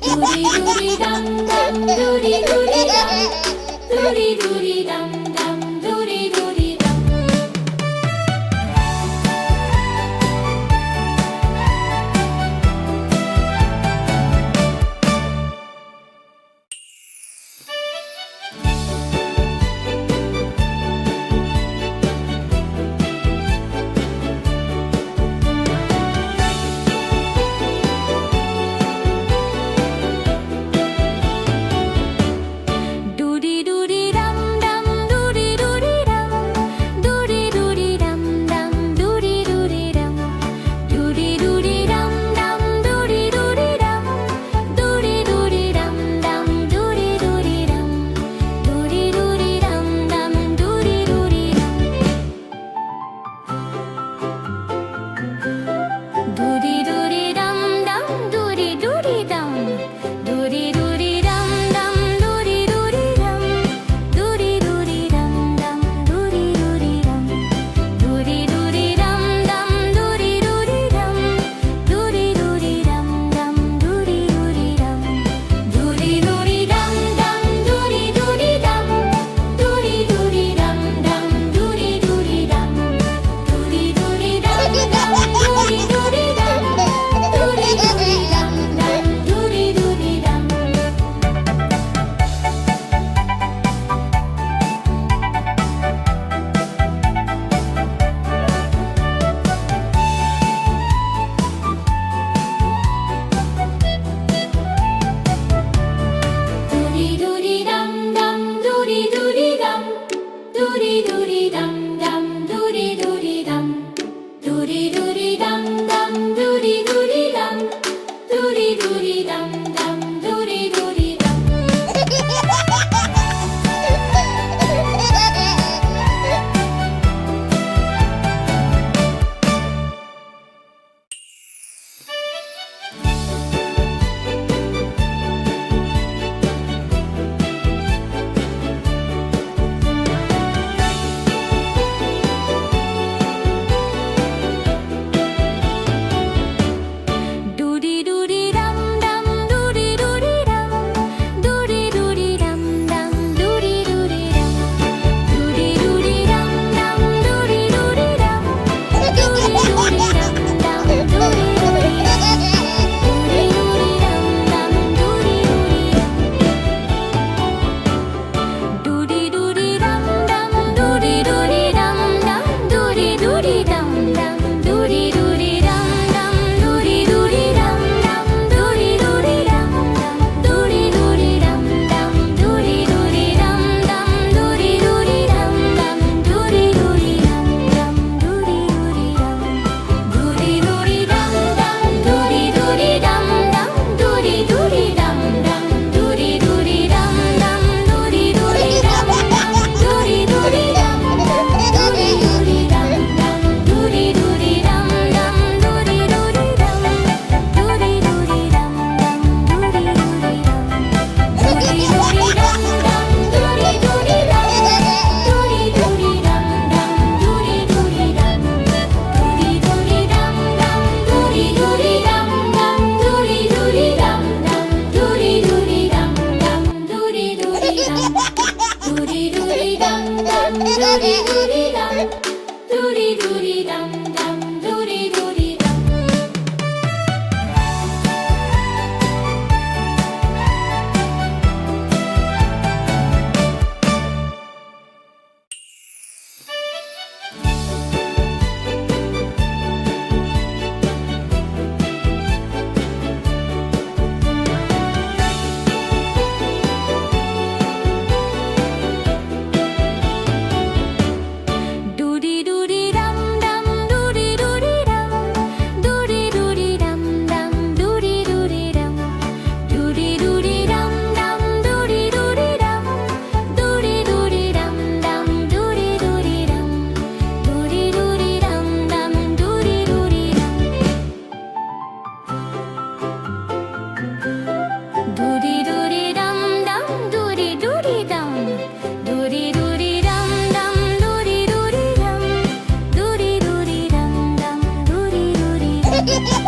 Doody doody dum dum, doody doody dum, doody doody dum dum, doody doody dum. Doody doody dum dum, doody doody dum, doody doody dum dum, doody doody dum, doody doody dum dum, doody doody dum, doody doody dum dum, doody doody dum, doody doody dum dum, doody doody dum. Doody doody dum dum, doody doody dum, doody doody dum dum, doody doody dum, doody doody dum dum, doody doody dum, doody doody dum dum, doody doody dum, doody doody dum dum, doody doody dum, doody doody dum dum, doody doody dum, doody doody dum dum, doody doody dum, doody doody dum dum, doody doody dum, doody doody dum dum, doody doody dum. Doody doody dum dum, doody doody dum, doody doody dum dum, doody doody dum, doody doody dum dum, doody doody dum, doody doody dum dum, doody doody dum. Doody doody dum dum, doody doody dum, doody doody dum dum, doody doody dum, doody doody dum dum, doody doody dum, doody doody dum dum, doody doody dum, doody doody dum dum, doody doody dum. Doody doody dum dum, doody doody dum dum, doody doody dum dum, doody doody dum dum, doody doody dum dum, doody doody dum dum, doody doody dum dum, doody doody dum dum, doody doody dum dum, doody doody dum dum, doody doody dum, doody doody dum dum, doody doody dum dum, doody doody dum dum, doody doody dum dum, doody doody dum dum, doody doody dum dum, doody doody dum dum, doody doody dum dum, doody doody dum, doody doody dum dum, doody doody dum, doody doody dum dum, doody doody dum, doody doody dum dum, doody doody dum, doody doody dum dum, doody doody dum dum, doody doody dum dum, doody doody dum dum, doody doody dum, doody doody dum dum, doody doody dum, doody doody dum dum, doody doody dum. Doody doody dum dum, doody doody dum, doody doody dum dum, doody doody dum, doody doody dum dum, doody doody dum, doody doody dum dum, doody doody dum, doody doody dum dum, doody doody dum. Doody doody dum dum, doody doody dum, doody doody dum dum, doody doody dum, doody doody dum dum, doody doody dum.